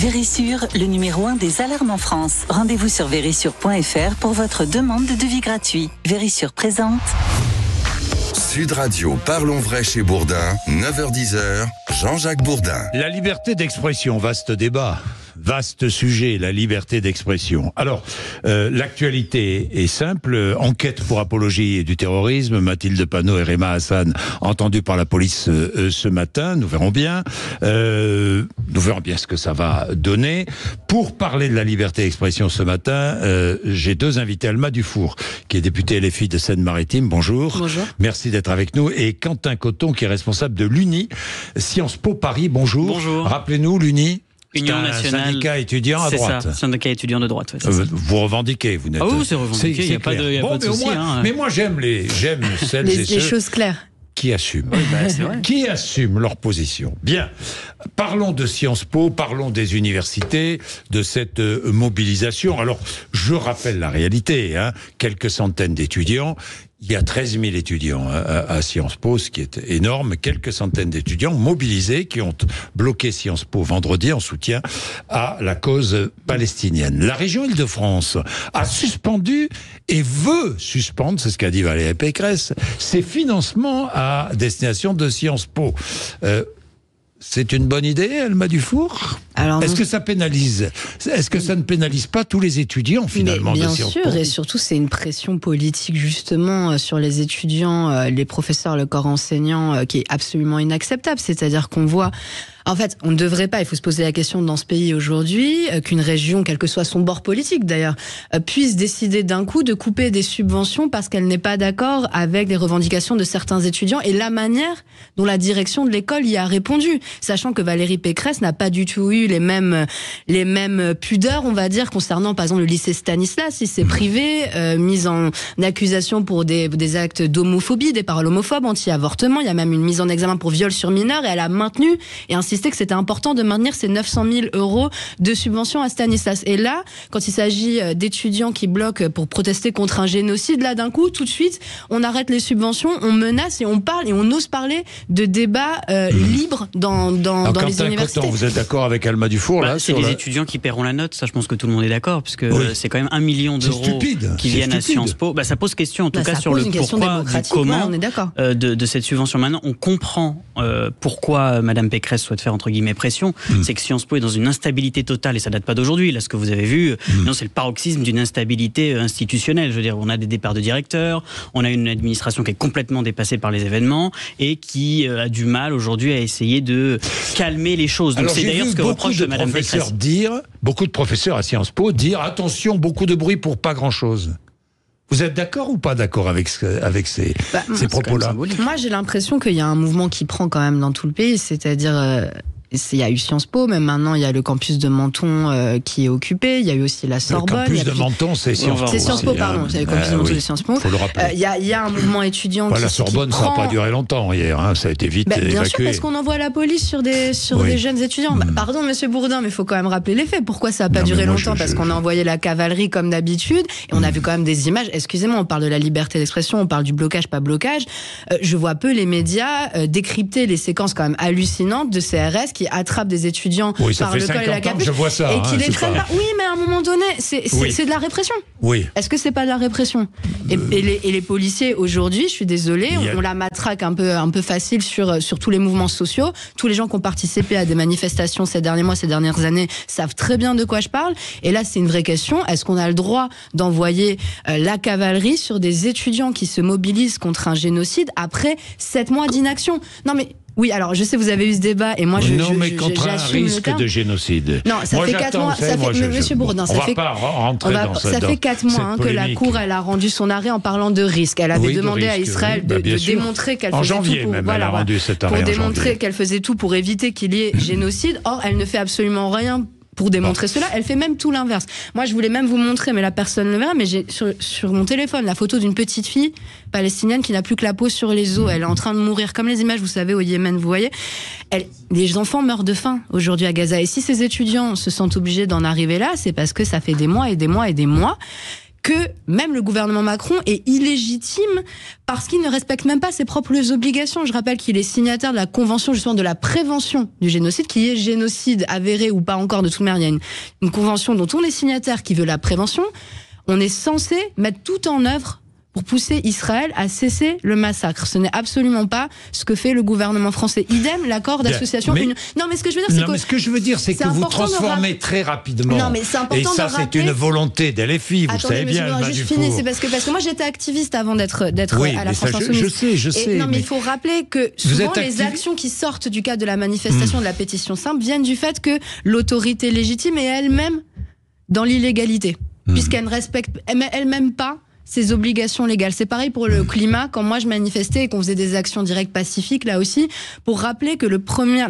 Vérissure, le numéro 1 des alarmes en France. Rendez-vous sur vérissure.fr pour votre demande de devis gratuit. Vérissure présente. Sud Radio, parlons vrai chez Bourdin, 9h-10h, Jean-Jacques Bourdin. La liberté d'expression, vaste débat. Vaste sujet, la liberté d'expression. Alors, l'actualité est simple. Enquête pour apologie du terrorisme. Mathilde Panot et Rima Hassan entendues par la police ce matin. Nous verrons bien. Nous verrons bien ce que ça va donner. Pour parler de la liberté d'expression ce matin, j'ai deux invités. Alma Dufour, qui est députée LFI de Seine-Maritime. Bonjour. Bonjour. Merci d'être avec nous. Et Quentin Coton, qui est responsable de l'UNI, Sciences Po Paris. Bonjour. Bonjour. Rappelez-nous, l'UNI. Union nationale. Syndicat étudiant à droite. C'est ça, syndicat étudiant de droite. Ouais, vous revendiquez, vous n'êtes. Ah oui, c'est revendiqué, il n'y a pas de souci. Mais moi, j'aime celles et ceux les choses claires. Qui assument. Oui, c'est vrai. Qui assument leur position. Bien. Parlons de Sciences Po, parlons des universités, de cette mobilisation. Alors, je rappelle la réalité, quelques centaines d'étudiants. Il y a 13 000 étudiants à Sciences Po, ce qui est énorme. Quelques centaines d'étudiants mobilisés qui ont bloqué Sciences Po vendredi en soutien à la cause palestinienne. La région Île-de-France a suspendu et veut suspendre, c'est ce qu'a dit Valérie Pécresse, ses financements à destination de Sciences Po. C'est une bonne idée, Alma Dufour ? Est-ce que ça pénalise ? Est-ce que ça ne pénalise pas tous les étudiants, finalement, de Sciences Po ? Bien sûr, et surtout, c'est une pression politique, justement, sur les étudiants, les professeurs, le corps enseignant, qui est absolument inacceptable. C'est-à-dire qu'on voit... En fait, on ne devrait pas, il faut se poser la question dans ce pays aujourd'hui, qu'une région, quel que soit son bord politique d'ailleurs, puisse décider d'un coup de couper des subventions parce qu'elle n'est pas d'accord avec les revendications de certains étudiants et la manière dont la direction de l'école y a répondu. Sachant que Valérie Pécresse n'a pas du tout eu les mêmes pudeurs, on va dire, concernant par exemple le lycée Stanislas, lycée privé, mise en accusation pour des actes d'homophobie, des paroles homophobes, anti-avortement, il y a même une mise en examen pour viol sur mineur et elle a maintenu et insisté que c'était important de maintenir ces 900 000 € de subvention à Stanislas. Et là, quand il s'agit d'étudiants qui bloquent pour protester contre un génocide, là d'un coup, tout de suite, on arrête les subventions, on menace et on parle et on ose parler de débats libres dans les universités. Coton, vous êtes d'accord avec Alma Dufour là, c'est les étudiants qui paieront la note, ça je pense que tout le monde est d'accord, puisque c'est quand même 1 million d'euros qui viennent à Sciences Po. Ça pose question en tout cas sur le pourquoi, du comment de cette subvention. Maintenant, on comprend pourquoi Madame Pécresse souhaite faire entre guillemets pression, c'est que Sciences Po est dans une instabilité totale et ça date pas d'aujourd'hui. Là, ce que vous avez vu, non, c'est le paroxysme d'une instabilité institutionnelle. Je veux dire, on a des départs de directeurs, on a une administration qui est complètement dépassée par les événements et qui a du mal aujourd'hui à essayer de calmer les choses. Donc c'est d'ailleurs ce que reproche de Madame Pécresse. Beaucoup de professeurs à Sciences Po dire attention, beaucoup de bruit pour pas grand-chose. Vous êtes d'accord ou pas d'accord avec ces propos-là ? Moi, j'ai l'impression qu'il y a un mouvement qui prend quand même dans tout le pays, c'est-à-dire... Il y a eu Sciences Po, mais maintenant il y a le campus de Menton qui est occupé. Il y a eu aussi la Sorbonne. Le campus de Menton, c'est Sciences Po. C'est Sciences Po, pardon. C'est le campus de Menton de Sciences Po. Faut le rappeler. Il y a un mouvement étudiant la Sorbonne, ça n'a pas duré longtemps hier. Ça a été vite évacué. Bien sûr, parce qu'on envoie la police sur des jeunes étudiants. Pardon, Monsieur Bourdin, mais il faut quand même rappeler les faits. Pourquoi ça n'a pas duré longtemps ? Parce qu'on a envoyé la cavalerie comme d'habitude et on a vu quand même des images. Excusez-moi, on parle de la liberté d'expression, on parle du blocage, pas blocage. Je vois peu les médias décrypter les séquences quand même hallucinantes de CRS qui attrapent des étudiants par le col et la capuche, je vois ça, et qui les traînent pas. Oui, mais à un moment donné, c'est de la répression. Oui. Est-ce que c'est pas de la répression ? Et les policiers aujourd'hui, je suis désolée, on la matraque un peu facile sur tous les mouvements sociaux. Tous les gens qui ont participé à des manifestations ces derniers mois, ces dernières années, savent très bien de quoi je parle. Et là, c'est une vraie question. Est-ce qu'on a le droit d'envoyer la cavalerie sur des étudiants qui se mobilisent contre un génocide après 7 mois d'inaction ? Non mais... Oui, alors je sais vous avez eu ce débat et moi mais contre un risque de génocide. Non, ça fait 4 mois. Monsieur Bourdin, ça fait 4 mois que la Cour elle a rendu son arrêt en parlant de risque. Elle avait demandé à Israël de démontrer qu'elle faisait tout pour elle a rendu cet arrêt démontrer qu'elle faisait tout pour éviter qu'il y ait génocide. Or, elle ne fait absolument rien pour démontrer cela. Elle fait même tout l'inverse. Moi, je voulais même vous montrer, mais la personne ne le verra, mais j'ai sur mon téléphone la photo d'une petite fille palestinienne qui n'a plus que la peau sur les os. Elle est en train de mourir, comme les images, vous savez, au Yémen, vous voyez. Les enfants meurent de faim aujourd'hui à Gaza. Et si ces étudiants se sentent obligés d'en arriver là, c'est parce que ça fait des mois et des mois et des mois que même le gouvernement Macron est illégitime parce qu'il ne respecte même pas ses propres obligations. Je rappelle qu'il est signataire de la convention justement de la prévention du génocide, qui est génocide avéré ou pas encore. De toute manière, il y a une convention dont on est signataire qui veut la prévention. On est censé mettre tout en œuvre pour pousser Israël à cesser le massacre. Ce n'est absolument pas ce que fait le gouvernement français. Idem, l'accord d'association. Non, mais ce que je veux dire, c'est que... ce que je veux dire, c'est que vous transformez très rapidement. Non, mais c'est important. Et ça, c'est une volonté d'LFI. Vous savez bien. Attendez, juste finir. C'est parce que moi, j'étais activiste avant d'être à la France Insoumise. Je sais. Non, mais il faut rappeler que souvent les actions qui sortent du cadre de la manifestation de la pétition simple viennent du fait que l'autorité légitime est elle-même dans l'illégalité, puisqu'elle ne respecte elle-même pas ses obligations légales. C'est pareil pour le climat. Quand moi je manifestais et qu'on faisait des actions directes pacifiques, là aussi, pour rappeler que la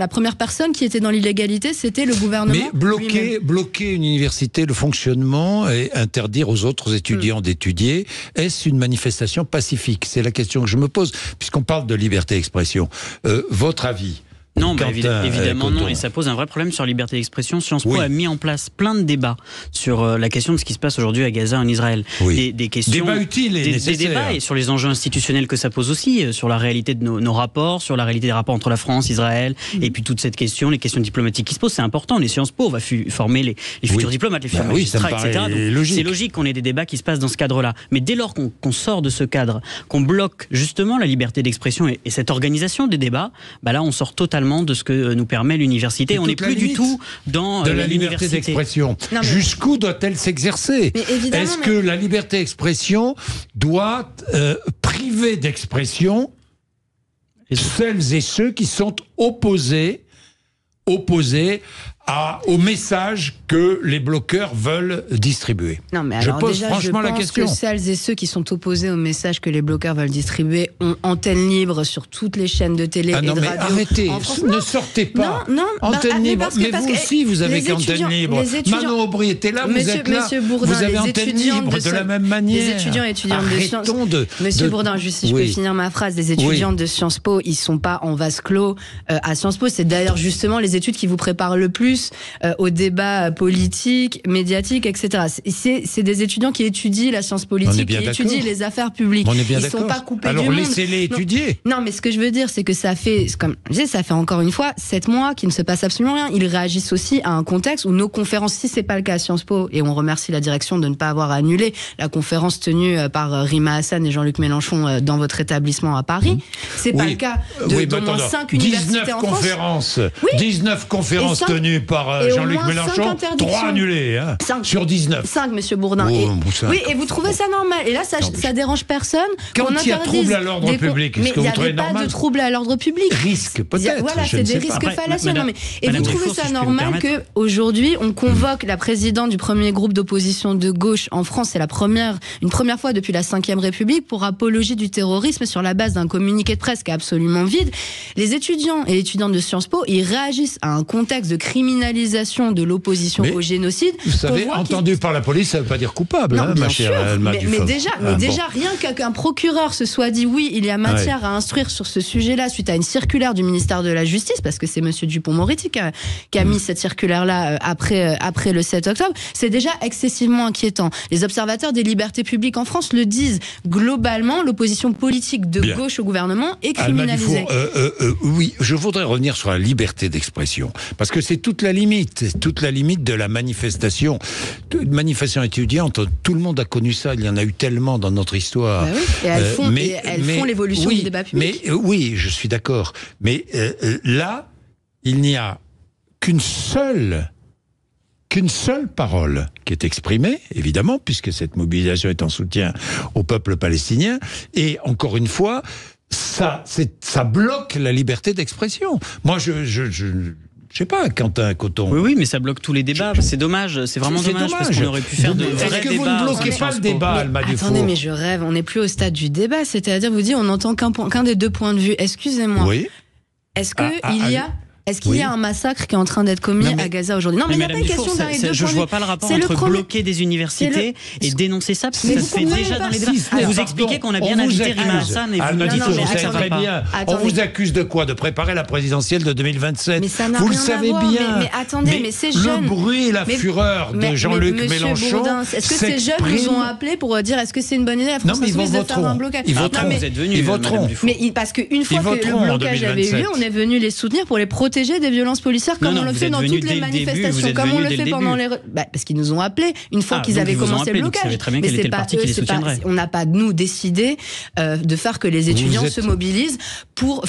première personne qui était dans l'illégalité, c'était le gouvernement. Mais bloquer une université, le fonctionnement, et interdire aux autres étudiants d'étudier, est-ce une manifestation pacifique? C'est la question que je me pose, puisqu'on parle de liberté d'expression. Votre avis? Non, évidemment non, et ça pose un vrai problème sur la liberté d'expression. Sciences Po a mis en place plein de débats sur la question de ce qui se passe aujourd'hui à Gaza, en Israël. Des questions, débats utiles et nécessaires. Des débats et sur les enjeux institutionnels que ça pose aussi, sur la réalité de nos rapports, sur la réalité des rapports entre la France, Israël, et puis toute cette question, les questions diplomatiques qui se posent, c'est important. Les Sciences Po, on va former les futurs diplomates, les futurs magistrats, etc. Donc, c'est logique qu'on ait des débats qui se passent dans ce cadre-là. Mais dès lors qu'on sort de ce cadre, qu'on bloque justement la liberté d'expression et cette organisation des débats, là on sort totalement de ce que nous permet l'université. On n'est plus du tout dans la liberté d'expression. Jusqu'où doit-elle s'exercer? Est-ce que la liberté d'expression doit priver d'expression celles et ceux qui sont opposés au message que les bloqueurs veulent distribuer? Non, mais alors, je pense que celles et ceux qui sont opposés au message que les bloqueurs veulent distribuer ont antenne libre sur toutes les chaînes de télé et de radio. Mais arrêtez, ne sortez pas. Antenne libre. Mais vous aussi, vous avez qu'antenne libre. Manon Aubry était là, vous êtes là. Monsieur Bourdin, vous avez antenne libre de la même manière. Les étudiants et étudiantes de Sciences Po. Monsieur Bourdin, juste si je peux finir ma phrase, les étudiantes de Sciences Po, ils ne sont pas en vase clos à Sciences Po. C'est d'ailleurs justement les études qui vous préparent le plus au débat politique, médiatique, etc. C'est des étudiants qui étudient la science politique, qui étudient les affaires publiques. Ils ne sont pas coupés du monde. Alors laissez-les étudier. Non, mais ce que je veux dire, c'est que ça fait, comme je disais, ça fait encore une fois 7 mois qu'il ne se passe absolument rien. Ils réagissent aussi à un contexte où nos conférences, si c'est pas le cas à Sciences Po, et on remercie la direction de ne pas avoir annulé la conférence tenue par Rima Hassan et Jean-Luc Mélenchon dans votre établissement à Paris, c'est pas le cas d'au moins 5 universités en France. 19 conférences tenues par Jean-Luc Mélenchon, 3 annulés, 5 sur 19. 5, monsieur Bourdin. Et vous trouvez ça normal? Et là, ça dérange personne. Quand il y a trouble à l'ordre public, est-ce que vous trouvez normal? Mais il n'y a pas de trouble à l'ordre public. Risque, peut-être. Voilà, c'est des risques fallacieux. Et vous trouvez ça normal qu'aujourd'hui, on convoque la présidente du premier groupe d'opposition de gauche en France, c'est une première fois depuis la 5e République, pour apologie du terrorisme sur la base d'un communiqué de presse qui est absolument vide. Les étudiants et étudiantes de Sciences Po, ils réagissent à un contexte de criminalisation de l'opposition au génocide. Vous savez, entendu par la police, ça ne veut pas dire coupable, ma chère Alma Dufort. Mais déjà, rien qu'un procureur se soit dit oui, il y a matière à instruire sur ce sujet-là suite à une circulaire du ministère de la Justice, parce que c'est monsieur Dupond-Moretti qui a mis cette circulaire-là après le 7 octobre, c'est déjà excessivement inquiétant. Les observateurs des libertés publiques en France le disent. Globalement, l'opposition politique de gauche au gouvernement est criminalisée. Oui, je voudrais revenir sur la liberté d'expression, parce que c'est toute la limite de la manifestation. Une manifestation étudiante, tout le monde a connu ça, il y en a eu tellement dans notre histoire. Et elles font l'évolution du débat public. Oui, je suis d'accord. Mais là, il n'y a qu'une seule parole qui est exprimée, évidemment, puisque cette mobilisation est en soutien au peuple palestinien. Et encore une fois, ça bloque la liberté d'expression. Moi, je sais pas, Quentin Coton. Oui, mais ça bloque tous les débats. C'est dommage, c'est vraiment dommage, parce qu'on aurait pu faire de vrais débats. Est-ce que vous ne bloquez pas le débat, Alma Dufort? Attendez, mais je rêve, on n'est plus au stade du débat. C'est-à-dire, vous dites, on n'entend qu'un des deux points de vue. Excusez-moi. Oui. Est-ce qu'il y a Est-ce qu'il y a un massacre qui est en train d'être commis à Gaza aujourd'hui? Non, mais il n'y a pas une question d'un et deux. Je ne vois pas le rapport entre bloquer des universités et dénoncer ça, parce que ça se fait déjà dans les débats. Vous expliquez qu'on a bien invité Rima Hassan et vous nous dites on vous accuse de quoi? De préparer la présidentielle de 2027. Vous le savez bien. Mais attendez, mais ces jeunes... Le bruit et la fureur de Jean-Luc Mélenchon... Est-ce que ces jeunes nous ont appelés pour dire est-ce que c'est une bonne idée la France Insoumise de faire un blocage? Ils voteront. Ils voteront. Mais parce qu'une fois que le blocage avait eu lieu, on est venu les soutenir pour les protéger des violences policières comme on le fait dans toutes les manifestations, comme on le fait pendant les... Parce qu'ils nous ont appelés une fois qu'ils avaient commencé le blocage. Mais c'est pas eux, on n'a pas, nous, décidé de faire que les étudiants se mobilisent pour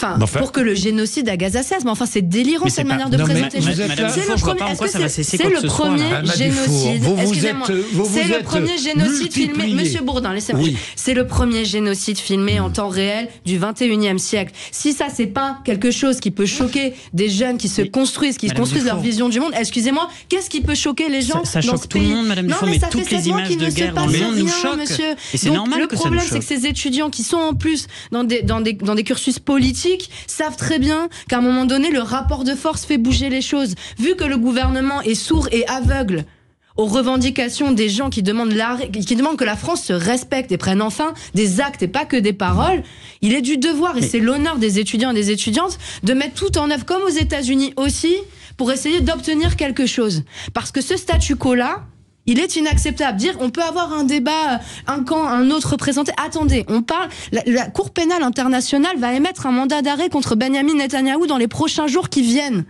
que le génocide à Gaza cesse. Mais enfin, c'est délirant cette manière de présenter. C'est le premier génocide. Excusez-moi. C'est le premier génocide filmé. Monsieur Bourdin, laissez-moi. C'est le premier génocide filmé en temps réel du 21e siècle. Si ça, c'est pas quelque chose qui peut choquer des jeunes qui se construisent leur vision du monde, excusez-moi, qu'est-ce qui peut choquer les gens? Ça choque tout le monde, Madame Dufour, mais toutes les images de guerre dans le monde nous choquent. Et c'est normal que ça nous choque. Le problème, c'est que ces étudiants qui sont en plus dans des cursus politiques savent très bien qu'à un moment donné, le rapport de force fait bouger les choses. Vu que le gouvernement est sourd et aveugle aux revendications des gens qui demandent que la France se respecte et prenne enfin des actes et pas que des paroles, il est du devoir, et c'est l'honneur des étudiants et des étudiantes, de mettre tout en œuvre, comme aux États-Unis aussi, pour essayer d'obtenir quelque chose. Parce que ce statu quo-là, il est inacceptable. Dire, on peut avoir un débat, un camp, un autre représenté. Attendez, on parle. La Cour pénale internationale va émettre un mandat d'arrêt contre Benyamin Netanyahou dans les prochains jours qui viennent.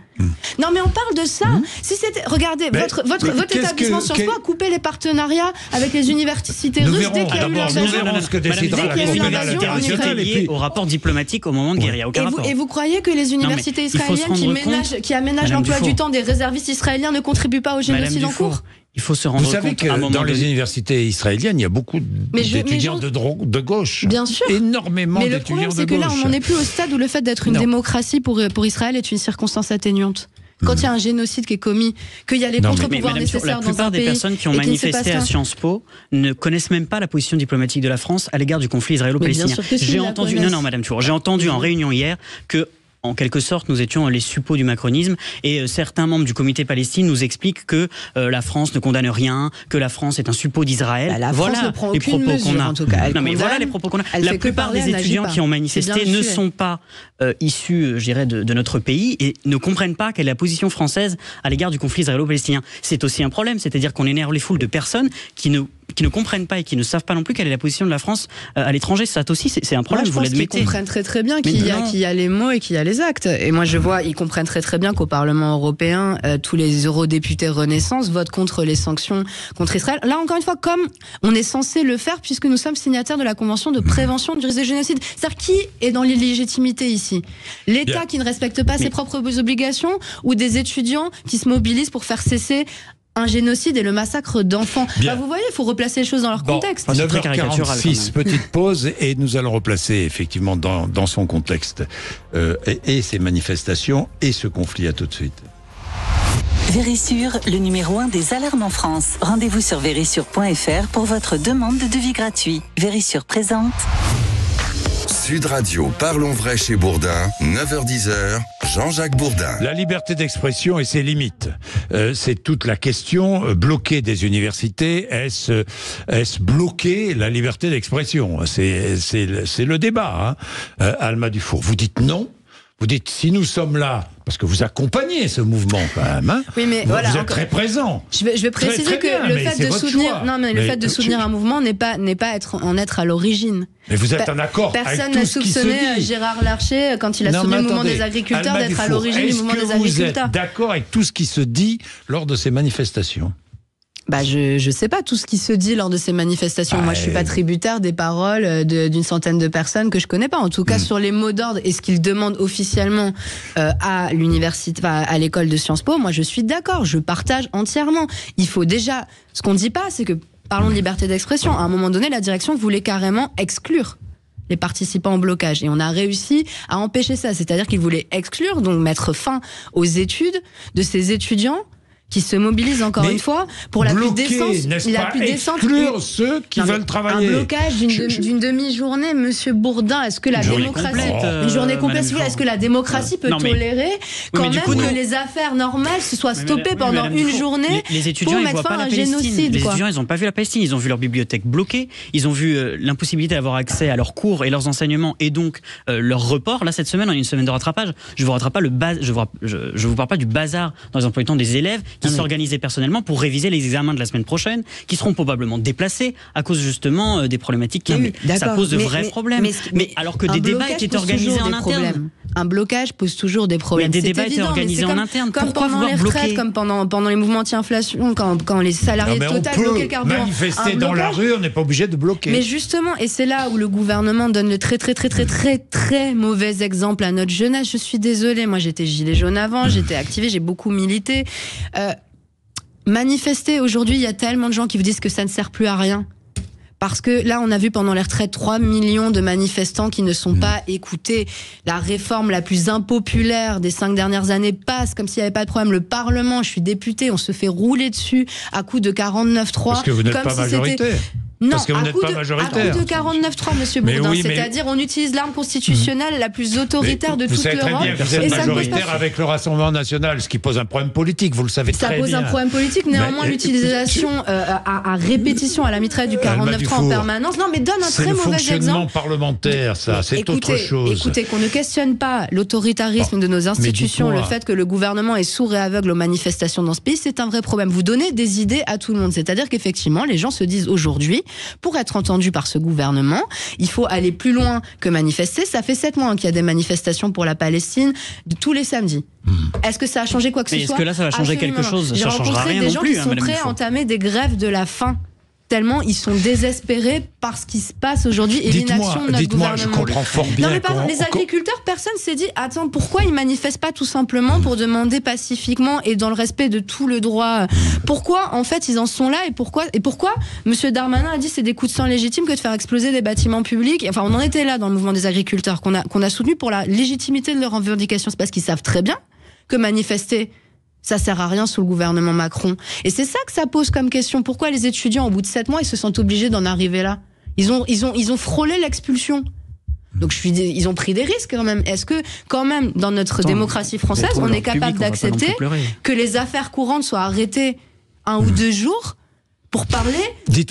Non, mais on parle de ça. Si c'était, regardez, votre établissement Sciences Po a coupé les partenariats avec les universités russes dès qu'il y a eu l'invasion. Ce que décidera la Cour pénale internationale au rapport diplomatique au moment de guerre. Il n'y a aucun rapport. Et vous croyez que les universités israéliennes qui aménagent l'emploi du temps des réservistes israéliens ne contribuent pas au génocide en cours? Il faut se rendre compte. Vous savez que dans les universités israéliennes, il y a beaucoup d'étudiants de gauche. Bien sûr. Énormément d'étudiants de gauche. Mais le problème, c'est que là, on n'en est plus au stade où le fait d'être une démocratie pour Israël est une circonstance atténuante. Quand il y a un génocide qui est commis, qu'il y a les contre-pouvoirs nécessaires dans un pays... La plupart des personnes qui ont manifesté à Sciences Po ne connaissent même pas la position diplomatique de la France à l'égard du conflit israélo-palestinien. J'ai entendu, Madame Tour, j'ai entendu en réunion hier que en quelque sorte, nous étions les suppôts du macronisme, et certains membres du comité Palestine nous expliquent que la France ne condamne rien, que la France est un suppôt d'Israël. Voilà les propos qu'on a. En tout cas, voilà les propos qu'on a. La plupart des étudiants qui ont manifesté ne sont pas issus, je dirais, de notre pays et ne comprennent pas quelle est la position française à l'égard du conflit israélo-palestinien. C'est aussi un problème, c'est-à-dire qu'on énerve les foules de personnes qui ne comprennent pas et qui ne savent pas non plus quelle est la position de la France à l'étranger. Ça aussi, c'est un problème, vous l'admettez. Ils comprennent très très bien qu'il y a les mots et qu'il y a les actes. Et moi, je vois, ils comprennent très très bien qu'au Parlement européen, tous les eurodéputés Renaissance votent contre les sanctions contre Israël. Là, encore une fois, comme on est censé le faire puisque nous sommes signataires de la Convention de prévention du risque de génocide. C'est-à-dire, qui est dans l'illégitimité ici? L'État qui ne respecte pas ses propres obligations, ou des étudiants qui se mobilisent pour faire cesser un génocide et le massacre d'enfants. Vous voyez, il faut replacer les choses dans leur contexte. 9h46, petite pause, et nous allons replacer effectivement dans son contexte et ces manifestations et ce conflit. À tout de suite. Vérissure, le numéro 1 des alarmes en France. Rendez-vous sur vérissure.fr pour votre demande de devis gratuit. Vérissure présente. Sud Radio, Parlons Vrai chez Bourdin, 9h-10h, Jean-Jacques Bourdin. La liberté d'expression et ses limites. C'est toute la question. Bloquer des universités, est-ce bloquer la liberté d'expression? C'est le débat. Alma Dufour, vous dites non. Vous dites, si nous sommes là, parce que vous accompagnez ce mouvement quand même, oui, mais vous êtes très présent. Je vais préciser que le fait de soutenir, le fait de soutenir un mouvement n'est pas en être à l'origine. Mais vous êtes en accord avec tout ce qui se dit. Personne n'a soupçonné Gérard Larcher quand il a soutenu le mouvement des agriculteurs d'être à l'origine du mouvement des agriculteurs. Est-ce que vous êtes d'accord avec tout ce qui se dit lors de ces manifestations? Je sais pas tout ce qui se dit lors de ces manifestations. Moi, je suis pas tributaire des paroles d'une centaine de personnes que je connais pas. En tout cas, sur les mots d'ordre et ce qu'ils demandent officiellement à l'université, à l'école de Sciences Po, moi, je suis d'accord. Je partage entièrement. Il faut déjà, ce qu'on dit pas, c'est que, parlons de liberté d'expression. À un moment donné, la direction voulait carrément exclure les participants au blocage. Et on a réussi à empêcher ça. C'est-à-dire qu'ils voulaient exclure, donc mettre fin aux études de ces étudiants qui se mobilisent encore une fois pour la plus décente. Exclure ceux qui veulent travailler. Un blocage d'une demi-journée, Monsieur Bourdin, est-ce que la démocratie, une journée complète, est-ce que la démocratie peut tolérer quand même que les affaires normales se soient stoppées pendant une journée les étudiants, pour mettre fin à un génocide? Les étudiants, ils n'ont pas vu la Palestine, ils ont vu leur bibliothèque bloquée, ils ont vu l'impossibilité d'avoir accès à leurs cours et leurs enseignements et donc leur report. Là, cette semaine, on a une semaine de rattrapage. Je vous rattrape pas je vous parle pas du bazar dans les emplois du temps des élèves qui s'organisaient personnellement pour réviser les examens de la semaine prochaine, qui seront probablement déplacés à cause justement des problématiques qu'il y a eu. Ça pose de vrais problèmes. Mais alors que des débats étaient organisés en interne. Un blocage pose toujours des problèmes. Mais des débats étaient organisés en interne. Comme pendant les retraites, comme pendant les mouvements anti-inflation, quand les salariés de Total bloquaient le carburant. Manifester dans la rue, on n'est pas obligé de bloquer. Mais justement, et c'est là où le gouvernement donne le très mauvais exemple à notre jeunesse. Je suis désolée, moi j'étais gilet jaune avant, j'étais activée, j'ai beaucoup milité. Manifester aujourd'hui, il y a tellement de gens qui vous disent que ça ne sert plus à rien. Parce que là, on a vu pendant les retraites 3 millions de manifestants qui ne sont pas écoutés. La réforme la plus impopulaire des 5 dernières années passe comme s'il n'y avait pas de problème. Le Parlement, je suis députée, on se fait rouler dessus à coup de 49-3. Parce que vous n'êtes pas majoritaire. Non, parce que vous n'êtes pas majoritaire. À coup de 49-3, Monsieur Bourdin. C'est-à-dire, on utilise l'arme constitutionnelle la plus autoritaire de toute l'Europe. Vous savez très bien que vous êtes majoritaire avec le Rassemblement National, ce qui pose un problème politique, vous le savez très bien. Ça pose un problème politique, néanmoins, l'utilisation à répétition à la mitraille du 49-3 en permanence. Non, mais donne un très mauvais exemple. C'est le fonctionnement parlementaire, ça, c'est autre chose. Écoutez, qu'on ne questionne pas l'autoritarisme de nos institutions, le fait que le gouvernement est sourd et aveugle aux manifestations dans ce pays, c'est un vrai problème. Vous donnez des idées à tout le monde. C'est-à-dire qu'effectivement, les gens se disent aujourd'hui, pour être entendu par ce gouvernement, il faut aller plus loin que manifester. Ça fait 7 mois qu'il y a des manifestations pour la Palestine tous les samedis. Est-ce que ça a changé quoi que ce soit? Est-ce que là, ça va changer quelque chose? Ça changera rien non plus. J'ai rencontré des gens qui sont prêts à entamer des grèves de la faim. Tellement ils sont désespérés par ce qui se passe aujourd'hui et l'inaction de notre gouvernement. Je comprends fort bien. Non mais pardon, les agriculteurs, personne s'est dit attends, pourquoi ils manifestent pas tout simplement pour demander pacifiquement et dans le respect de tout le droit? Pourquoi en fait ils en sont là et pourquoi Monsieur Darmanin a dit c'est des coups de sang légitimes que de faire exploser des bâtiments publics? Enfin, on en était là dans le mouvement des agriculteurs qu'on a soutenu pour la légitimité de leurs revendications. C'est parce qu'ils savent très bien que manifester, ça sert à rien sous le gouvernement Macron. Et c'est ça que ça pose comme question. Pourquoi les étudiants, au bout de 7 mois, ils se sentent obligés d'en arriver là? Ils ont frôlé l'expulsion. Donc ils ont pris des risques quand même. Est-ce que quand même, dans notre démocratie française, on est capable d'accepter que les affaires courantes soient arrêtées 1 ou 2 jours pour parler du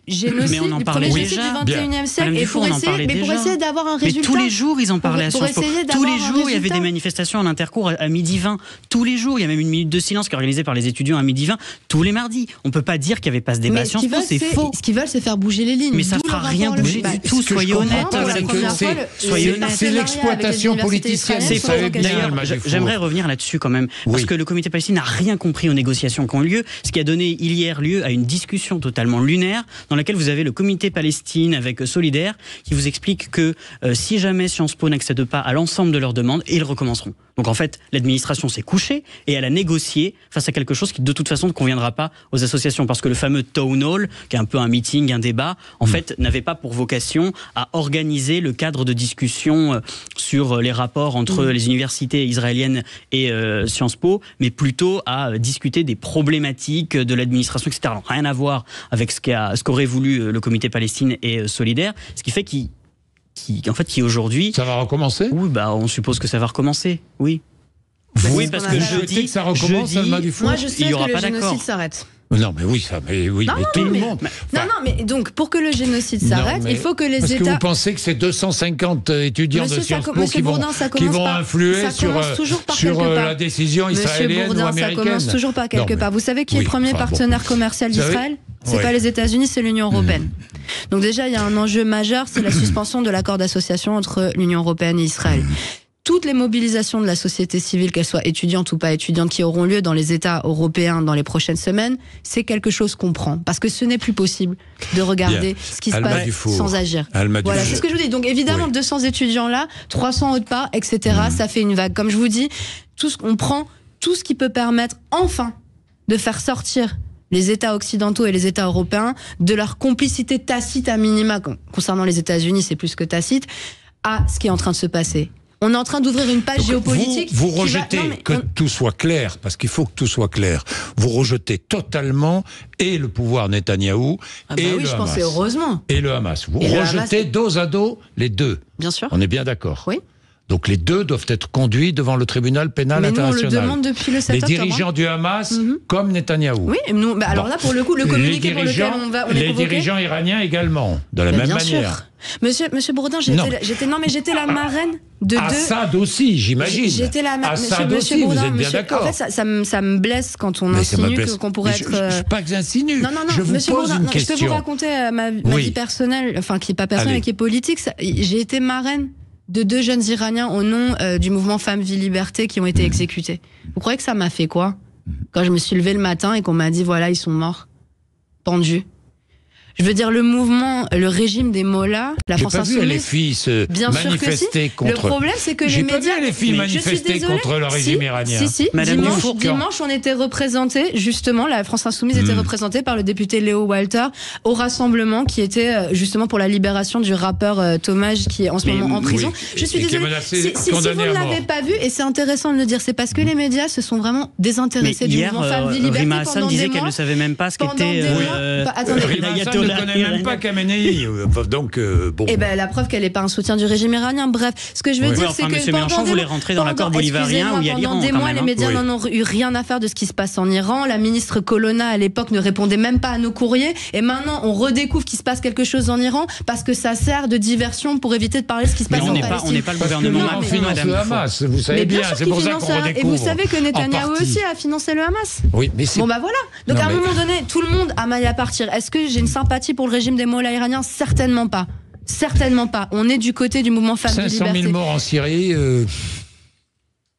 génocide, du premier génocide du 21e siècle et pour essayer d'avoir un résultat. Mais tous les jours, ils en parlaient à Sciences Po. Tous les jours, il y avait des manifestations en intercours à 12h20. Tous les jours, il y a même une minute de silence qui est organisée par les étudiants à 12h20. Tous les mardis. On ne peut pas dire qu'il n'y avait pas ce débat à Sciences Po, c'est faux. Ce qu'ils veulent, c'est faire bouger les lignes. Mais ça ne fera rien bouger du tout, soyez honnêtes. C'est l'exploitation politicienne. D'ailleurs, j'aimerais revenir là-dessus quand même. Parce que le comité palestinien n'a rien compris aux négociations qui ont lieu, ce qui a donné hier lieu à une discussion totalement lunaire dans laquelle vous avez le comité Palestine avec Solidaire qui vous explique que si jamais Sciences Po n'accède pas à l'ensemble de leurs demandes, ils recommenceront. Donc en fait, l'administration s'est couchée et elle a négocié face à quelque chose qui de toute façon ne conviendra pas aux associations parce que le fameux town hall, qui est un peu un meeting, un débat, en fait n'avait pas pour vocation à organiser le cadre de discussion sur les rapports entre les universités israéliennes et Sciences Po, mais plutôt à discuter des problématiques de l'administration, etc. Alors, rien à voir avec ce qu'aurait voulu le comité Palestine et Solidaire, ce qui fait qui aujourd'hui... Ça va recommencer? Oui, on suppose que ça va recommencer, oui. Oui, parce que jeudi, que ça recommence, Alma Dufour. Moi, je sais que le génocide s'arrête. Non, mais oui, mais tout le monde. Mais donc, pour que le génocide s'arrête, il faut que les États... Parce que vous pensez que c'est 250 étudiants de Sciences Po qui vont influer sur la décision israélienne ou américaine? Ça commence toujours par quelque part. Vous savez qui est le premier partenaire commercial d'Israël? C'est pas les États-Unis, c'est l'Union européenne. Donc déjà, il y a un enjeu majeur, c'est la suspension de l'accord d'association entre l'Union européenne et Israël. Toutes les mobilisations de la société civile, qu'elles soient étudiantes ou pas étudiantes, qui auront lieu dans les États européens dans les prochaines semaines, c'est quelque chose qu'on prend. Parce que ce n'est plus possible de regarder ce qui se passe sans agir. Voilà, c'est ce que je vous dis. Donc évidemment, 200 étudiants là, 300 autres pas, etc., ça fait une vague. Comme je vous dis, on prend tout ce qui peut permettre enfin de faire sortir les États occidentaux et les États européens de leur complicité tacite à minima. Concernant les États-Unis, c'est plus que tacite, à ce qui est en train de se passer. On est en train d'ouvrir une page donc géopolitique. Vous rejetez, tout soit clair, parce qu'il faut que tout soit clair, vous rejetez totalement et le pouvoir Netanyahou et le Hamas. Heureusement. Et le Hamas. Vous rejetez dos à dos les deux. Bien sûr. On est bien d'accord. Oui. Donc les deux doivent être conduits devant le tribunal pénal international. Mais nous, on le demande depuis le 7 octobre. Les dirigeants du Hamas comme Netanyahou. Oui, nous, alors là, pour le coup, le communiqué pour lequel on est les dirigeants iraniens également, de la même manière. Monsieur Bourdin, j'étais la marraine de Assad aussi, j'imagine. J'étais la marraine. Assad aussi, vous êtes bien d'accord. En fait, ça me blesse quand on insinue qu'on pourrait être... Je ne suis pas que j'insinue. Non, je vous pose une question. Je peux vous raconter ma vie personnelle, enfin qui n'est pas personnelle, mais qui est politique. J'ai été marraine de 2 jeunes Iraniens au nom du mouvement Femmes, Vie, Liberté qui ont été exécutés. Vous croyez que ça m'a fait quoi quand je me suis levée le matin et qu'on m'a dit voilà, ils sont morts, pendus? Je veux dire, le mouvement, le régime des mollahs, la France Insoumise... J'ai pas vu les filles se manifester contre... Le problème, c'est que les médias... J'ai pas vu les filles manifester contre le régime iranien. Si. Dimanche, on était représentés, justement, la France Insoumise était représentée par le député Léo Walter au rassemblement qui était justement pour la libération du rappeur Tomaj qui est en ce moment en prison. Je suis désolée. Si vous ne l'avez pas vu, et c'est intéressant de le dire, c'est parce que les médias se sont vraiment désintéressés du mouvement Femmes, Vie, Liberté Rima Hassan disait qu'elle ne savait même pas ce qu'était... Je ne connais même pas Khamenei, donc bon. Et ben la preuve qu'elle n'est pas un soutien du régime iranien. Bref, ce que je veux dire, c'est que M. Mélenchon voulait rentrer dans l'accord bolivarien où il y a l'Iran. Pendant des mois, les médias n'en ont eu rien à faire de ce qui se passe en Iran. La ministre Colonna à l'époque ne répondait même pas à nos courriers. Et maintenant, on redécouvre qu'il se passe quelque chose en Iran parce que ça sert de diversion pour éviter de parler de ce qui se passe en Palestine. On n'est pas le gouvernement finance le Hamas. Vous savez bien, c'est pour ça qu'on redécouvre. Et vous savez que Netanyahou aussi a financé le Hamas. Oui, mais bon bah voilà. Donc à un moment donné, tout le monde a maille à partir. Est-ce que j'ai une sympathie pour le régime des mollahs iraniens? Certainement pas. Certainement pas. On est du côté du mouvement Femmes, Vie, Liberté. 500 000 morts en Syrie.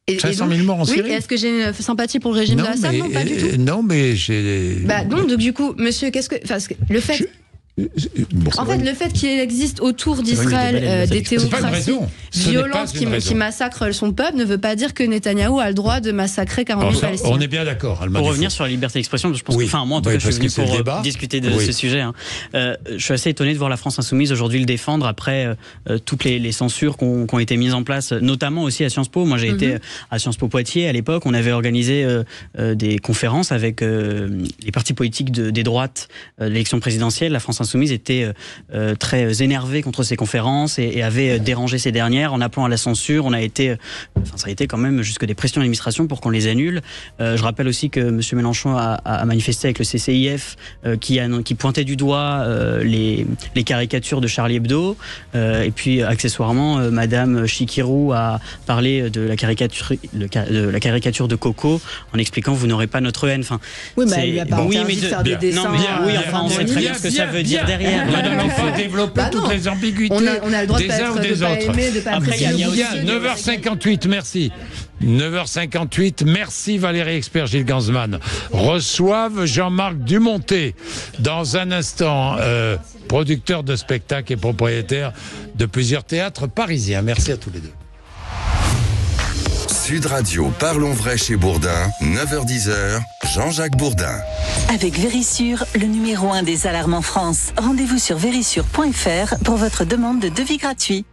500 000 morts en Syrie. Oui, est-ce que j'ai une sympathie pour le régime de Assad? Non, pas du tout. Non, mais j'ai... donc du coup, monsieur, le fait... En fait, le fait qu'il existe autour d'Israël des théocraties violentes qui massacrent son peuple ne veut pas dire que Netanyahou a le droit de massacrer 40 000 Palestiniens. On est bien d'accord. Pour revenir sur la liberté d'expression, je pense que, moi en tout cas, je suis venu pour discuter de ce sujet. Je suis assez étonné de voir la France Insoumise aujourd'hui le défendre après toutes les censures qui ont été mises en place, notamment aussi à Sciences Po. Moi, j'ai été à Sciences Po Poitiers à l'époque. On avait organisé des conférences avec les partis politiques des droites de l'élection présidentielle. La France Insoumise était très énervée contre ces conférences et avait dérangé ces dernières en appelant à la censure. Ça a été quand même jusque des pressions de l'administration pour qu'on les annule. Je rappelle aussi que M. Mélenchon a manifesté avec le CCIF qui pointait du doigt les caricatures de Charlie Hebdo. Et puis accessoirement, Madame Chikirou a parlé de la caricature de Coco en expliquant vous n'aurez pas notre haine. Oui, mais il lui a pas interdit de faire des dessins. On sait très bien ce que ça veut dire derrière. Il faut développer toutes les ambiguïtés on a le droit des uns ou des autres. Après, il y a aussi 9h58, merci. 9h58, merci Valérie Expert, Gilles Gansman. Reçoivent Jean-Marc Dumonté dans un instant, producteur de spectacles et propriétaire de plusieurs théâtres parisiens. Merci à tous les deux. Sud Radio, Parlons Vrai chez Bourdin, 9h-10h, Jean-Jacques Bourdin. Avec Vérissure, le numéro 1 des alarmes en France. Rendez-vous sur vérissure.fr pour votre demande de devis gratuit.